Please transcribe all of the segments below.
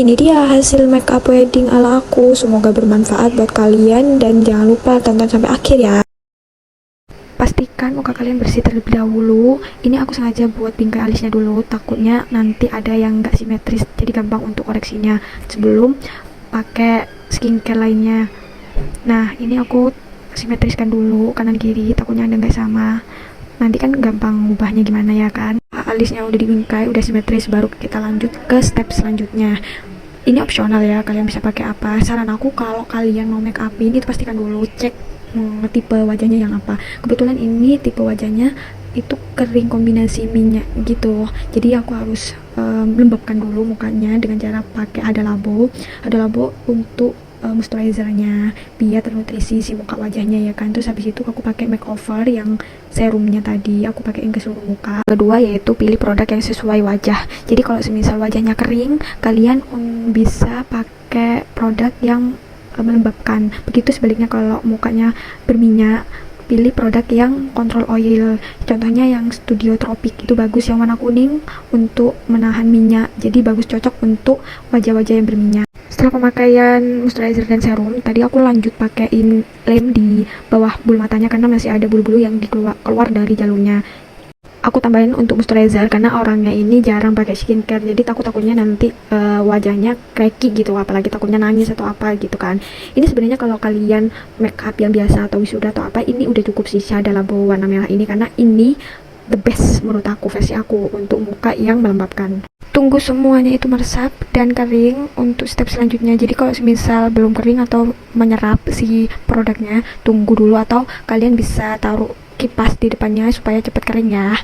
Ini dia hasil makeup wedding ala aku. Semoga bermanfaat buat kalian dan jangan lupa tonton sampai akhir ya. Pastikan muka kalian bersih terlebih dahulu. Ini aku sengaja buat bingkai alisnya dulu, takutnya nanti ada yang nggak simetris, jadi gampang untuk koreksinya sebelum pakai skincare lainnya. Nah, ini aku simetriskan dulu kanan kiri, takutnya ada nggak sama. Nanti kan gampang ubahnya gimana ya kan. Alisnya udah dibingkai, udah simetris, baru kita lanjut ke step selanjutnya. Ini opsional ya, kalian bisa pakai apa. Saran aku kalau kalian mau make upin itu pastikan dulu cek tipe wajahnya yang apa. Kebetulan ini tipe wajahnya itu kering kombinasi minyak gitu, jadi aku harus lembabkan dulu mukanya dengan cara pakai ada labo untuk moisturizernya biar ternutrisi si muka wajahnya ya kan. Terus habis itu aku pakai makeover yang serumnya tadi aku pakaiin ke seluruh muka. Kedua yaitu pilih produk yang sesuai wajah. Jadi kalau semisal wajahnya kering, kalian bisa pakai produk yang melembabkan. Begitu sebaliknya kalau mukanya berminyak, pilih produk yang control oil. Contohnya yang Studio Tropic itu bagus, yang warna kuning untuk menahan minyak, jadi bagus, cocok untuk wajah-wajah yang berminyak. Setelah pemakaian moisturizer dan serum, tadi aku lanjut pakaiin lem di bawah bulu matanya karena masih ada bulu-bulu yang keluar dari jalurnya. Aku tambahin untuk moisturizer karena orangnya ini jarang pakai skincare, jadi takutnya nanti wajahnya cracky gitu, apalagi takutnya nangis atau apa gitu kan. Ini sebenarnya kalau kalian make up yang biasa atau wisuda atau apa, ini udah cukup sih Shada Labo warna merah ini, karena ini the best menurut aku, versi aku untuk muka yang melembabkan. Tunggu semuanya itu meresap dan kering untuk step selanjutnya. Jadi kalau misal belum kering atau menyerap si produknya, tunggu dulu, atau kalian bisa taruh kipas di depannya supaya cepat kering ya.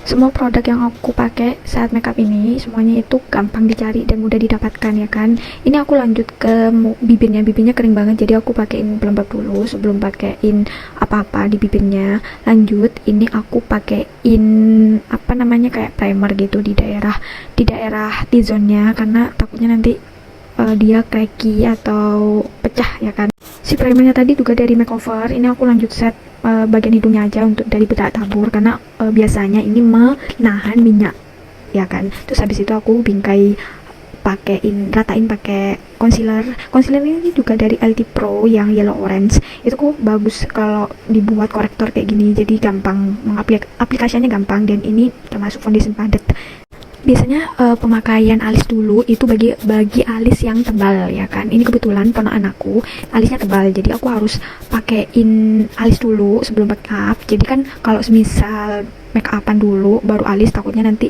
Semua produk yang aku pakai saat makeup ini semuanya itu gampang dicari dan mudah didapatkan ya kan. Ini aku lanjut ke bibirnya kering banget, jadi aku pakein pelembab dulu sebelum pakein apa-apa di bibirnya. Lanjut ini aku pakein apa namanya kayak primer gitu di daerah T-zone-nya karena takutnya nanti dia cracky atau pecah ya kan. Si primernya tadi juga dari makeover. Ini aku lanjut set bagian hidungnya aja untuk dari bedak tabur karena biasanya ini menahan minyak ya kan. Terus habis itu aku bingkai ratain pakai concealer ini juga dari LT Pro yang yellow orange. Itu kok bagus kalau dibuat korektor kayak gini, jadi gampang aplikasinya gampang, dan ini termasuk foundation padat. Biasanya pemakaian alis dulu itu bagi alis yang tebal ya kan. Ini kebetulan ponakan aku alisnya tebal, jadi aku harus pakein alis dulu sebelum make up. Jadi kan kalau semisal make upan dulu baru alis, takutnya nanti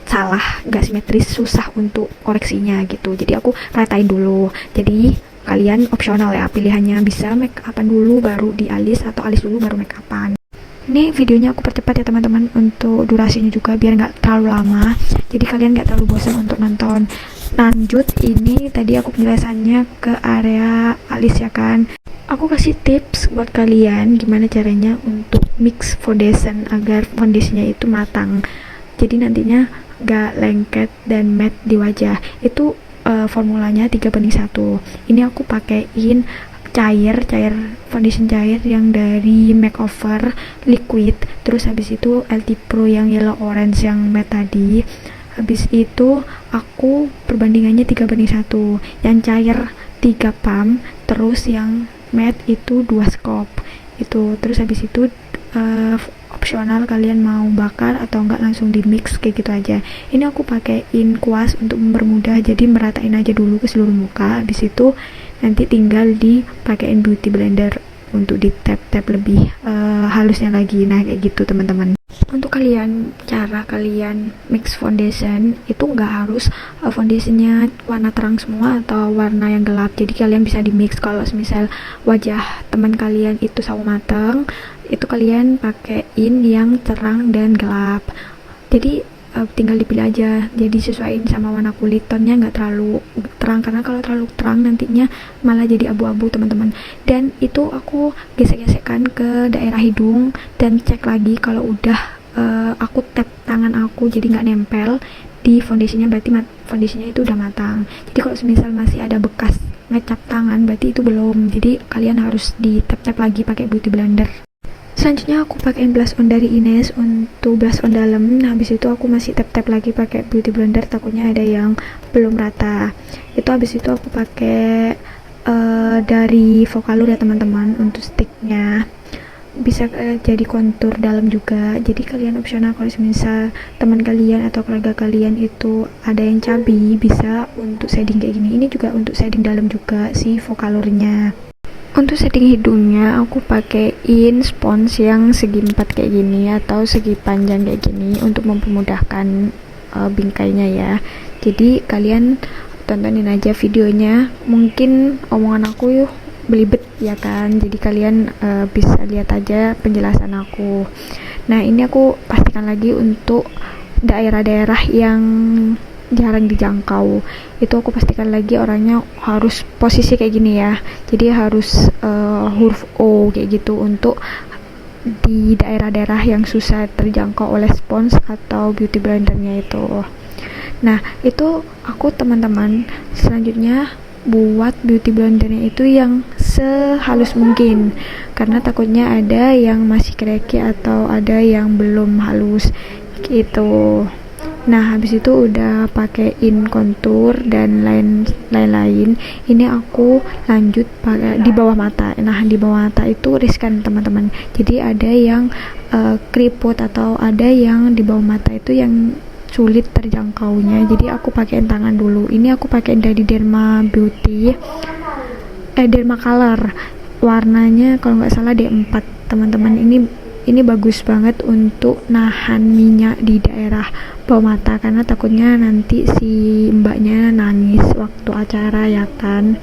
salah, gak simetris, susah untuk koreksinya gitu. Jadi aku ratain dulu. Jadi kalian opsional ya pilihannya, bisa make upan dulu baru di alis atau alis dulu baru make upan. Ini videonya aku percepat ya teman-teman untuk durasinya juga biar nggak terlalu lama, jadi kalian nggak terlalu bosan untuk nonton. Lanjut, ini tadi aku penjelasannya ke area alis ya kan. Aku kasih tips buat kalian gimana caranya untuk mix foundation agar foundationnya itu matang, jadi nantinya nggak lengket dan matte di wajah. Itu formulanya 3:1. Ini aku pakein cair foundation cair yang dari makeover liquid, terus habis itu LT Pro yang yellow orange yang matte tadi. Habis itu aku perbandingannya 3:1, yang cair 3 pump, terus yang matte itu 2 scoop itu. Terus habis itu opsional kalian mau bakar atau enggak langsung di mix kayak gitu aja. Ini aku pakein kuas untuk mempermudah, jadi meratain aja dulu ke seluruh muka. Habis itu nanti tinggal dipakein beauty blender untuk di tap lebih halusnya lagi. Nah kayak gitu teman-teman. Untuk cara kalian mix foundation itu nggak harus foundationnya warna terang semua atau warna yang gelap, jadi kalian bisa di mix. Kalau misal wajah teman kalian itu sawo mateng, itu kalian pakein yang terang dan gelap, jadi tinggal dipilih aja, jadi sesuaiin sama warna kulit. Tonnya nggak terlalu terang karena kalau terlalu terang nantinya malah jadi abu-abu teman-teman. Dan itu aku gesek-gesekkan ke daerah hidung dan cek lagi kalau udah aku tap tangan aku jadi nggak nempel di foundationnya, berarti foundationnya itu udah matang. Jadi kalau misal masih ada bekas ngecap tangan berarti itu belum, jadi kalian harus di tap-tap lagi pakai beauty blender. Selanjutnya aku pakai blush on dari Ines untuk blush on dalam. Nah, habis itu aku masih tap-tap lagi pakai beauty blender, takutnya ada yang belum rata. Itu habis itu aku pakai dari Vocaloid ya teman-teman untuk sticknya. Bisa jadi kontur dalam juga, jadi kalian opsional kalau misal teman kalian atau keluarga kalian itu ada yang cabi, bisa untuk shading kayak gini. Ini juga untuk shading dalam juga si Vocaloidnya. Untuk shading hidungnya aku pakein spons yang segi 4 kayak gini atau segi panjang kayak gini untuk mempermudahkan bingkainya ya. Jadi kalian tontonin aja videonya, mungkin omongan aku yuk belibet ya kan, jadi kalian bisa lihat aja penjelasan aku. Nah, ini aku pastikan lagi untuk daerah-daerah yang jarang dijangkau, itu aku pastikan lagi orangnya harus posisi kayak gini ya, jadi harus huruf O kayak gitu untuk di daerah-daerah yang susah terjangkau oleh spons atau beauty blendernya itu. Nah, itu aku teman-teman selanjutnya buat beauty blendernya itu yang sehalus mungkin, karena takutnya ada yang masih cracky atau ada yang belum halus gitu. Nah, habis itu udah pakein kontur dan lain-lain. Ini aku lanjut pakai di bawah mata. Nah, di bawah mata itu riskan teman-teman. Jadi ada yang keriput atau ada yang di bawah mata itu yang sulit terjangkaunya. Jadi aku pakein tangan dulu. Ini aku pakein dari Derma Beauty, Derma Color. Warnanya kalau nggak salah D4 teman-teman. Ini bagus banget untuk nahan minyak di daerah bawah mata, karena takutnya nanti si mbaknya nangis waktu acara ya kan.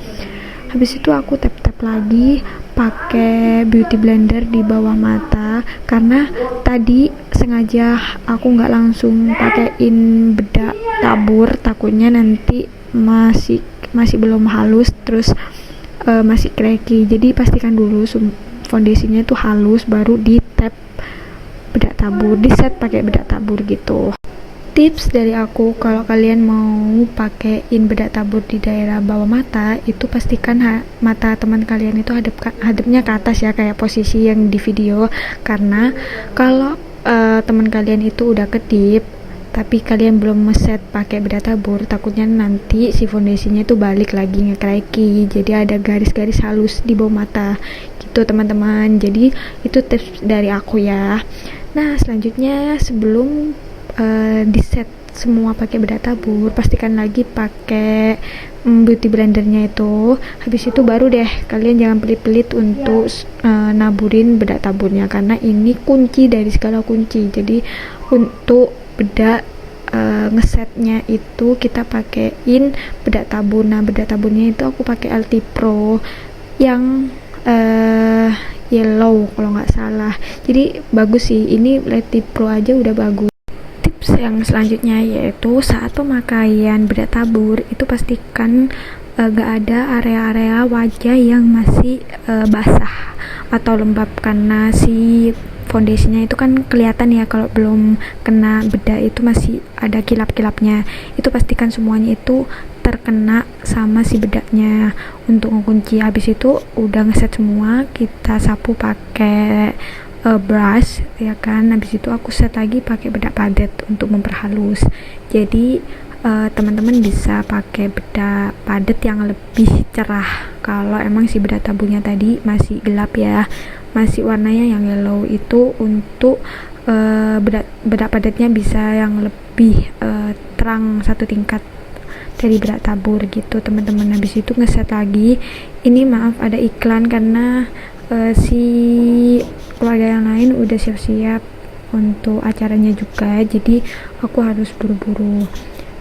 Habis itu aku tap-tap lagi pakai beauty blender di bawah mata, karena tadi sengaja aku nggak langsung pakein bedak tabur, takutnya nanti masih belum halus, terus masih cracky. Jadi pastikan dulu foundasinya itu halus, baru di tap bedak tabur, di set pakai bedak tabur gitu. Tips dari aku, kalau kalian mau pakein bedak tabur di daerah bawah mata, itu pastikan mata teman kalian itu hadapnya ke atas ya, kayak posisi yang di video. Karena kalau teman kalian itu udah kedip tapi kalian belum ngeset pakai bedak tabur, takutnya nanti si foundasinya itu balik lagi nge-cracky, jadi ada garis-garis halus di bawah mata gitu teman-teman. Jadi itu tips dari aku ya. Nah, selanjutnya sebelum di set semua pakai bedak tabur, pastikan lagi pakai beauty blendernya itu. Habis itu baru deh kalian jangan pelit-pelit untuk naburin bedak taburnya, karena ini kunci dari segala kunci. Jadi untuk bedak ngesetnya itu kita pakein bedak tabur. Nah, bedak taburnya itu aku pakai LT Pro yang yellow kalau nggak salah, jadi bagus sih, ini LT Pro aja udah bagus. Tips yang selanjutnya yaitu saat pemakaian bedak tabur itu pastikan gak ada area-area wajah yang masih basah atau lembab, karena si foundasinya itu kan kelihatan ya kalau belum kena bedak itu masih ada kilap-kilapnya. Itu pastikan semuanya itu terkena sama si bedaknya untuk ngekunci. Habis itu udah ngeset semua, kita sapu pakai brush ya kan. Habis itu aku set lagi pakai bedak padet untuk memperhalus. Jadi teman-teman bisa pakai bedak padet yang lebih cerah kalau emang si bedak taburnya tadi masih gelap ya, masih warnanya yang yellow. Itu untuk bedak padatnya bisa yang lebih terang satu tingkat dari bedak tabur gitu teman-teman. Habis itu ngeset lagi. Ini maaf ada iklan karena si keluarga yang lain udah siap-siap untuk acaranya juga, jadi aku harus buru-buru.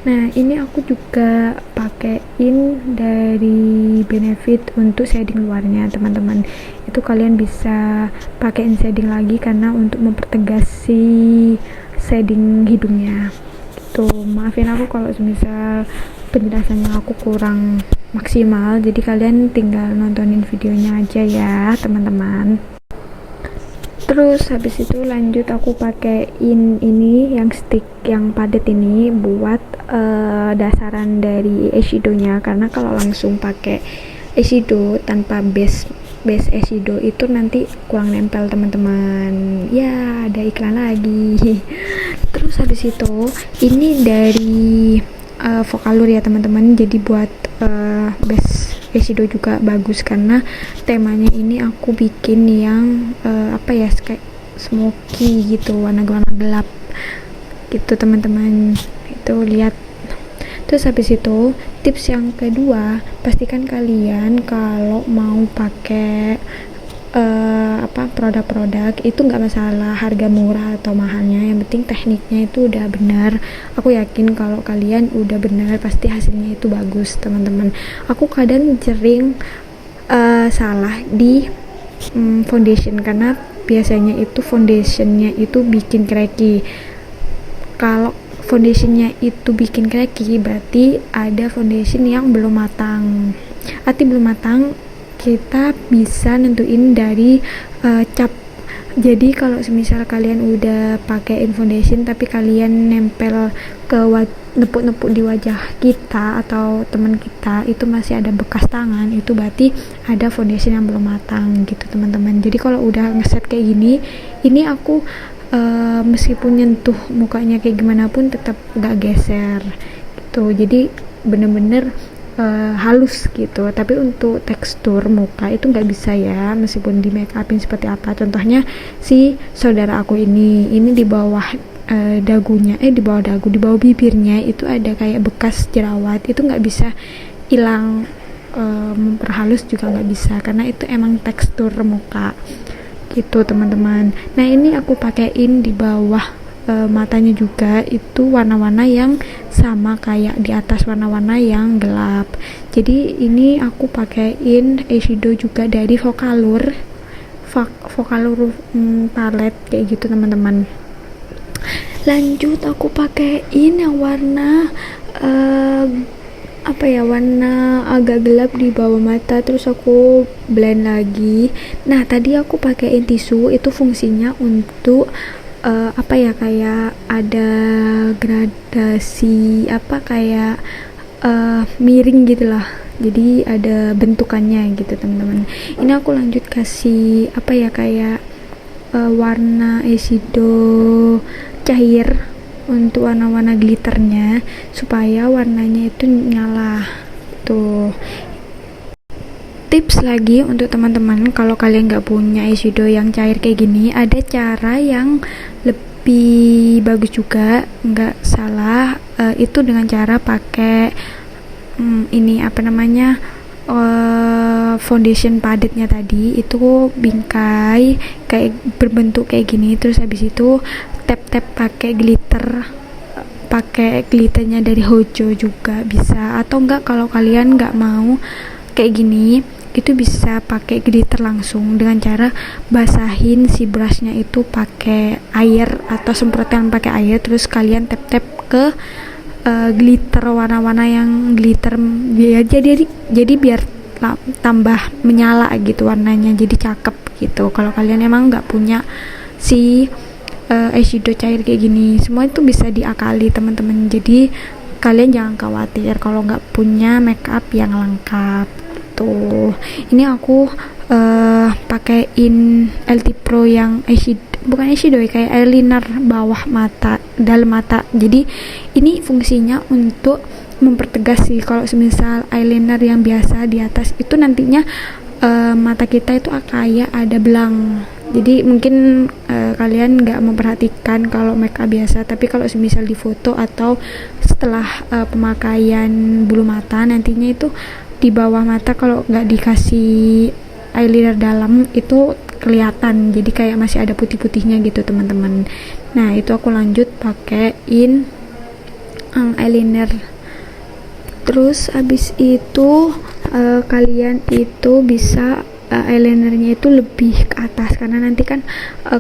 Nah, ini aku juga pakein dari Benefit untuk shading luarnya teman-teman. Itu kalian bisa pakein shading lagi karena untuk mempertegas si shading hidungnya gitu. Maafin aku kalau misal penjelasannya aku kurang maksimal, jadi kalian tinggal nontonin videonya aja ya teman-teman. Terus habis itu lanjut aku pakein ini yang stick yang padat ini buat dasaran dari eyeshadow-nya, karena kalau langsung pakai eyeshadow tanpa base base eyeshadow itu nanti kurang nempel teman-teman. Ya, ada iklan lagi. Terus habis itu ini dari Vocalour ya teman-teman. Jadi buat base eyeshadow juga bagus karena temanya ini aku bikin yang kayak smoky gitu, warna-warna gelap gitu teman-teman. Itu lihat. Terus habis itu tips yang kedua, pastikan kalian kalau mau pakai produk-produk itu nggak masalah harga murah atau mahalnya, yang penting tekniknya itu udah benar. Aku yakin kalau kalian udah benar pasti hasilnya itu bagus teman-teman. Aku kadang sering salah di foundation karena biasanya itu foundationnya itu bikin cracky. Kalau foundationnya itu bikin cracky berarti ada foundation yang belum matang. Arti belum matang kita bisa nentuin dari cap. Jadi kalau semisal kalian udah pakai foundation tapi kalian nempel ke nepuk-nepuk di wajah kita atau teman kita itu masih ada bekas tangan, itu berarti ada foundation yang belum matang gitu teman-teman. Jadi kalau udah ngeset kayak gini, ini aku meskipun nyentuh mukanya kayak gimana pun tetap gak geser gitu. Jadi bener-bener halus gitu. Tapi untuk tekstur muka itu nggak bisa ya, meskipun di make upin seperti apa. Contohnya si saudara aku ini di bawah dagunya, di bawah dagu, di bawah bibirnya itu ada kayak bekas jerawat. Itu nggak bisa hilang, memperhalus juga nggak bisa karena itu emang tekstur muka gitu teman-teman. Nah ini aku pakein di bawah matanya juga, itu warna-warna yang sama kayak di atas, warna-warna yang gelap. Jadi ini aku pakein eyeshadow juga dari Vocalour palette kayak gitu teman-teman. Lanjut aku pakein yang warna warna agak gelap di bawah mata, terus aku blend lagi. Nah tadi aku pakein tisu, itu fungsinya untuk kayak ada gradasi miring gitu lah, jadi ada bentukannya gitu teman-teman. Ini aku lanjut kasih warna eyeshadow cair untuk warna-warna glitternya supaya warnanya itu nyala tuh. Tips lagi untuk teman-teman, kalau kalian nggak punya eyeshadow yang cair kayak gini, ada cara yang lebih bagus juga, nggak salah, itu dengan cara pakai foundation padatnya tadi, itu bingkai kayak berbentuk kayak gini, terus habis itu tap-tap pakai glitternya dari Hojo juga bisa, atau enggak kalau kalian nggak mau kayak gini itu bisa pakai glitter langsung dengan cara basahin si brushnya itu pakai air atau semprotan pakai air, terus kalian tap-tap ke glitter, warna-warna yang glitter jadi biar tambah menyala gitu warnanya, jadi cakep gitu. Kalau kalian emang nggak punya si eyeshadow cair kayak gini, semua itu bisa diakali teman-teman. Jadi kalian jangan khawatir kalau nggak punya makeup yang lengkap tuh. Ini aku pakein LT Pro yang bukan eyeshadow kayak eyeliner bawah mata, dalam mata. Jadi ini fungsinya untuk mempertegas sih. Kalau semisal eyeliner yang biasa di atas itu nantinya mata kita itu kayak ada belang. Jadi mungkin kalian nggak memperhatikan kalau makeup biasa, tapi kalau semisal di foto atau setelah pemakaian bulu mata, nantinya itu di bawah mata kalau nggak dikasih eyeliner dalam itu kelihatan, jadi kayak masih ada putih-putihnya gitu teman-teman. Nah itu aku lanjut pakein eyeliner. Terus abis itu kalian itu bisa eyelinernya itu lebih ke atas karena nanti kan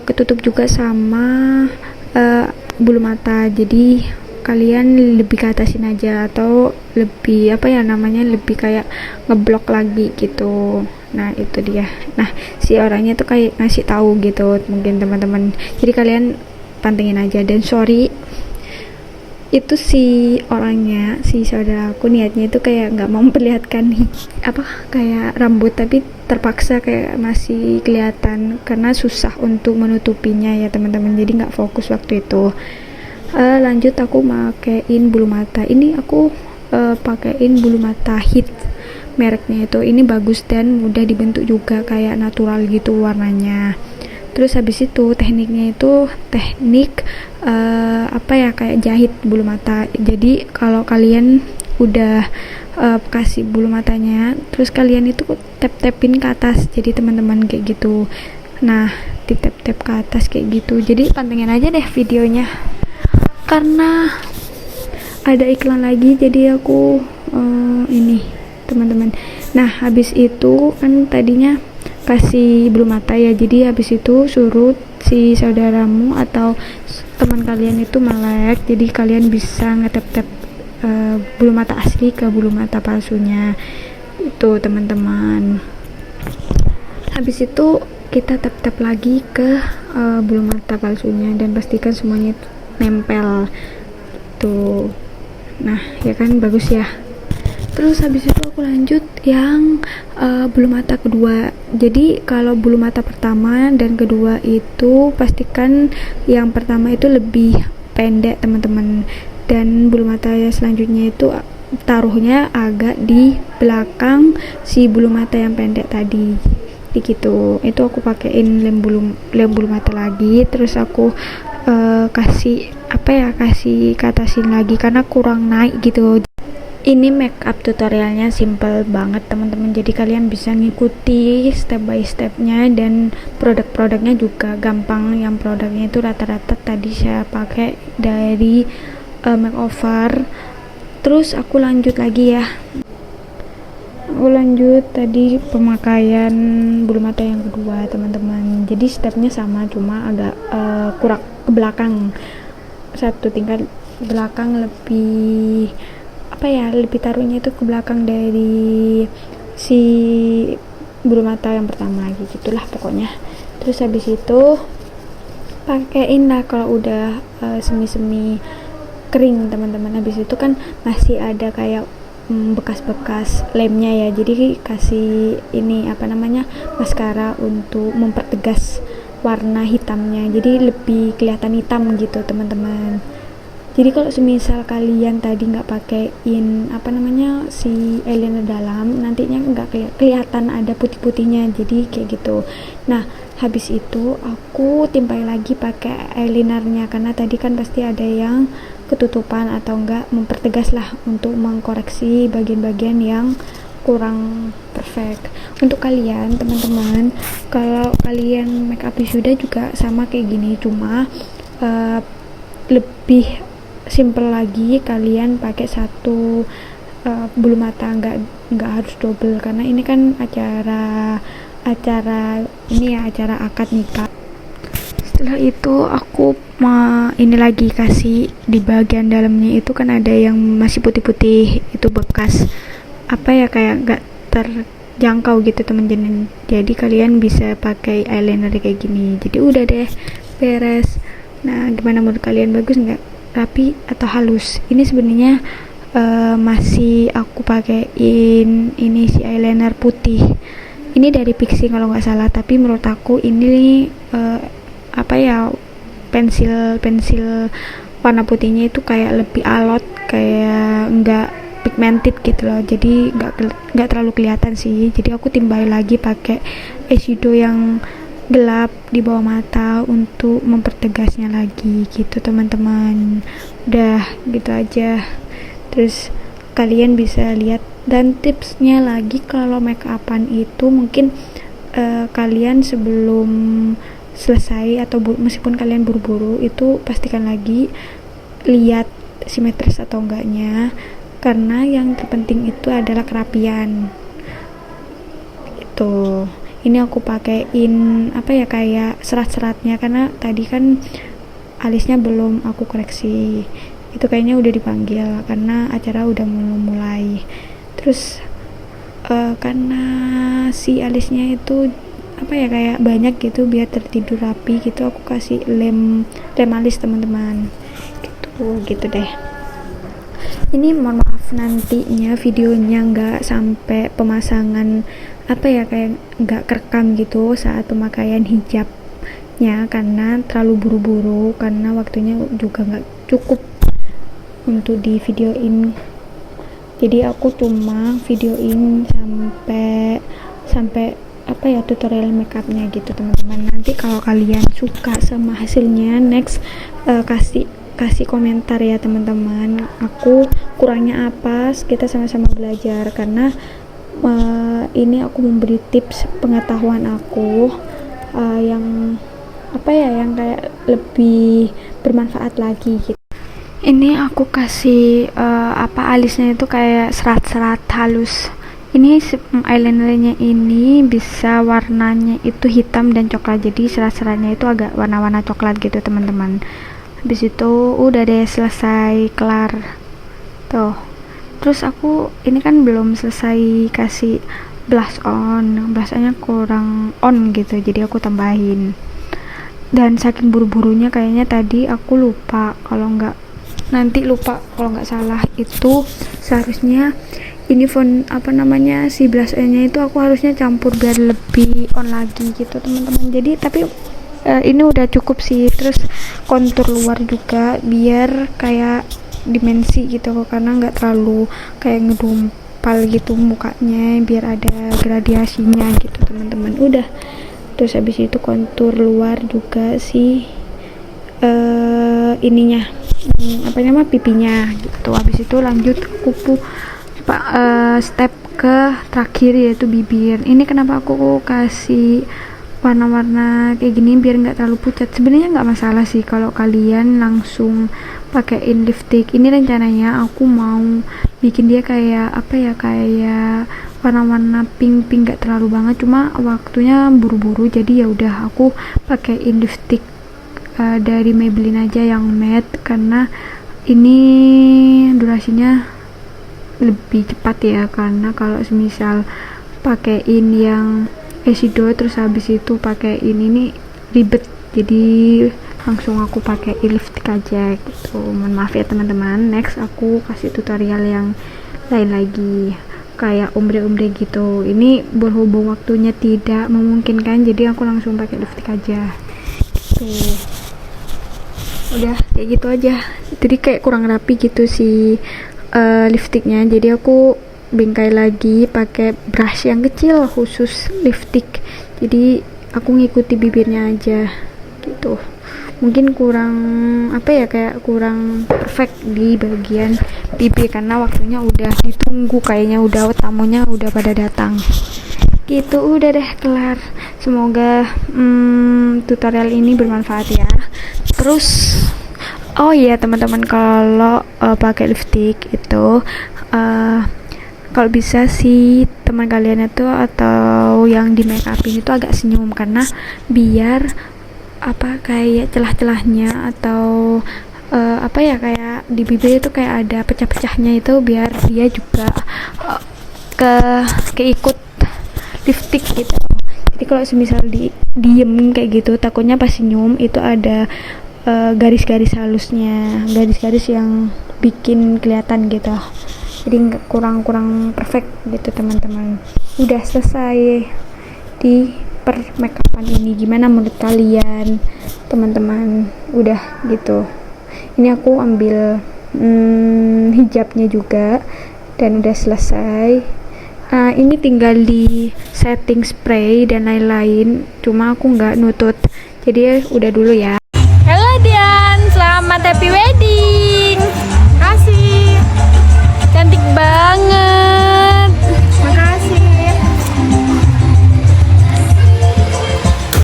ketutup juga sama bulu mata, jadi kalian lebih ke atasin aja atau lebih lebih kayak ngeblok lagi gitu. Nah itu dia. Nah si orangnya tuh kayak ngasih tahu gitu mungkin teman-teman, jadi kalian pantengin aja. Dan sorry itu si orangnya, si saudara aku niatnya itu kayak nggak mau memperlihatkan apa kayak rambut, tapi terpaksa kayak masih kelihatan karena susah untuk menutupinya ya teman-teman, jadi nggak fokus waktu itu. Lanjut aku pakein bulu mata. Ini aku pakein bulu mata Hit mereknya itu. Ini bagus dan mudah dibentuk juga, kayak natural gitu warnanya. Terus habis itu tekniknya itu teknik apa ya, kayak jahit bulu mata. Jadi kalau kalian udah kasih bulu matanya, terus kalian itu tap-tapin ke atas, jadi teman-teman kayak gitu. Nah, di tap-tap ke atas kayak gitu. Jadi pantengin aja deh videonya, karena ada iklan lagi, jadi aku ini teman-teman. Nah, habis itu kan tadinya kasih bulu mata ya, jadi habis itu suruh si saudaramu atau teman kalian itu melek, jadi kalian bisa ngetep-tep bulu mata asli ke bulu mata palsunya itu teman-teman. Habis itu kita tap-tap lagi ke bulu mata palsunya dan pastikan semuanya itu nempel tuh. Nah ya kan, bagus ya. Terus habis itu aku lanjut yang bulu mata kedua. Jadi kalau bulu mata pertama dan kedua itu pastikan yang pertama itu lebih pendek teman-teman, dan bulu mata yang selanjutnya itu taruhnya agak di belakang si bulu mata yang pendek tadi gitu. Itu aku pakein lem bulu mata lagi, terus aku kasih apa ya, kasih katasin lagi karena kurang naik gitu. Ini makeup tutorialnya simple banget teman-teman, jadi kalian bisa ngikuti step by stepnya, dan produk-produknya juga gampang. Yang produknya itu rata-rata tadi saya pakai dari makeover. Terus aku lanjut lagi ya, aku lanjut tadi pemakaian bulu mata yang kedua teman-teman. Jadi stepnya sama, cuma agak kurang ke belakang, satu tingkat belakang, lebih apa ya, lebih taruhnya itu ke belakang dari si bulu mata yang pertama lagi gitulah pokoknya. Terus habis itu pakein lah kalau udah semi-semi kering teman-teman. Habis itu kan masih ada kayak bekas-bekas lemnya ya, jadi kasih ini apa namanya, maskara untuk mempertegas warna hitamnya, jadi lebih kelihatan hitam gitu teman-teman. Jadi kalau semisal kalian tadi nggak pakein apa namanya si eyeliner dalam, nantinya nggak kelihatan ada putih-putihnya, jadi kayak gitu. Nah habis itu aku timpai lagi pakai eyelinernya, karena tadi kan pasti ada yang ketutupan atau enggak, mempertegas lah untuk mengkoreksi bagian-bagian yang kurang perfect. Untuk kalian teman-teman, kalau kalian makeup wisuda juga sama kayak gini, cuma lebih simple lagi, kalian pakai satu bulu mata, nggak harus double, karena ini kan acara ini ya, acara akad nikah. Setelah itu aku ini lagi kasih di bagian dalamnya itu kan ada yang masih putih-putih, itu bekas apa ya, kayak nggak terjangkau gitu teman-teman, jadi kalian bisa pakai eyeliner kayak gini. Jadi udah deh, beres. Nah gimana menurut kalian, bagus nggak, rapi atau halus? Ini sebenarnya masih aku pakein ini si eyeliner putih, ini dari Pixi kalau nggak salah, tapi menurut aku ini apa ya, pensil warna putihnya itu kayak lebih alot, kayak nggak pigmented gitu loh, jadi nggak terlalu kelihatan sih. Jadi aku timbal lagi pakai eyeshadow yang gelap di bawah mata untuk mempertegasnya lagi gitu teman-teman. Udah gitu aja. Terus kalian bisa lihat, dan tipsnya lagi kalau make upan itu mungkin kalian sebelum selesai atau meskipun kalian buru-buru itu pastikan lagi lihat simetris atau enggaknya, karena yang terpenting itu adalah kerapian gitu. Ini aku pakein apa ya, kayak serat-seratnya, karena tadi kan alisnya belum aku koreksi, itu kayaknya udah dipanggil karena acara udah mulai. Terus karena si alisnya itu apa ya, kayak banyak gitu, biar tertidur rapi gitu, aku kasih lem alis teman-teman gitu deh. Ini mohon maaf nantinya videonya nggak sampai pemasangan kayak nggak kerekam gitu saat pemakaian hijabnya karena terlalu buru-buru, karena waktunya juga nggak cukup untuk di videoin. Jadi aku cuma videoin sampai tutorial makeupnya gitu teman-teman. Nanti kalau kalian suka sama hasilnya, next kasih komentar ya teman-teman, aku kurangnya apa, kita sama-sama belajar, karena ini aku memberi tips pengetahuan aku yang yang kayak lebih bermanfaat lagi gitu. Ini aku kasih alisnya itu kayak serat-serat halus. Ini eyelinernya ini bisa warnanya itu hitam dan coklat, jadi serat-seratnya itu agak warna-warna coklat gitu teman-teman. Habis itu udah deh, selesai, kelar tuh. Terus aku ini kan belum selesai kasih blush onnya kurang on gitu, jadi aku tambahin. Dan saking buru-burunya kayaknya tadi aku lupa, kalau nggak salah itu seharusnya ini si blush on-nya itu aku harusnya campur biar lebih on lagi gitu teman-teman. Jadi tapi ini udah cukup sih. Terus kontur luar juga biar kayak dimensi gitu, karena nggak terlalu kayak ngedumpal gitu mukanya, biar ada gradasinya gitu teman-teman. Udah, terus habis itu kontur luar juga sih pipinya gitu. Habis itu lanjut kupu step ke terakhir yaitu bibir. Ini kenapa aku kasih warna-warna kayak gini biar nggak terlalu pucat. Sebenarnya nggak masalah sih kalau kalian langsung pakaiin lipstick. Ini rencananya aku mau bikin dia kayak kayak warna-warna pink nggak terlalu banget, cuma waktunya buru-buru, jadi ya udah aku pakaiin lipstick dari Maybelline aja yang matte, karena ini durasinya lebih cepat ya, karena kalau semisal pakaiin yang eyeshadow terus habis itu pakaiin ini ribet, jadi langsung aku pakai lipstick aja gitu. Mohon maaf ya teman-teman. Next aku kasih tutorial yang lain lagi kayak ombre gitu. Ini berhubung waktunya tidak memungkinkan, jadi aku langsung pakai lipstick aja tuh. Udah kayak gitu aja, jadi kayak kurang rapi gitu si lipsticknya, jadi aku bingkai lagi pakai brush yang kecil khusus lipstick. Jadi aku ngikuti bibirnya aja gitu. Mungkin kurang kayak kurang perfect di bagian bibir karena waktunya udah ditunggu, kayaknya udah tamunya udah pada datang gitu. Udah deh, kelar. Semoga tutorial ini bermanfaat ya. Terus oh iya teman-teman, kalau pakai lipstick itu kalau bisa sih teman kalian itu atau yang di make upin itu agak senyum, karena biar kayak celah-celahnya atau kayak di bibir itu kayak ada pecah-pecahnya, itu biar dia juga keikut lipstick gitu. Jadi kalau semisal diem kayak gitu, takutnya pas senyum itu ada garis-garis halusnya, garis-garis yang bikin kelihatan gitu, jadi kurang perfect gitu teman-teman. Udah selesai di makeupan ini. Gimana menurut kalian teman-teman? Udah gitu. Ini aku ambil hijabnya juga dan udah selesai. Ini tinggal di setting spray dan lain-lain, cuma aku nggak nutut, jadi udah dulu ya. Halo Dian, selamat happy wedding.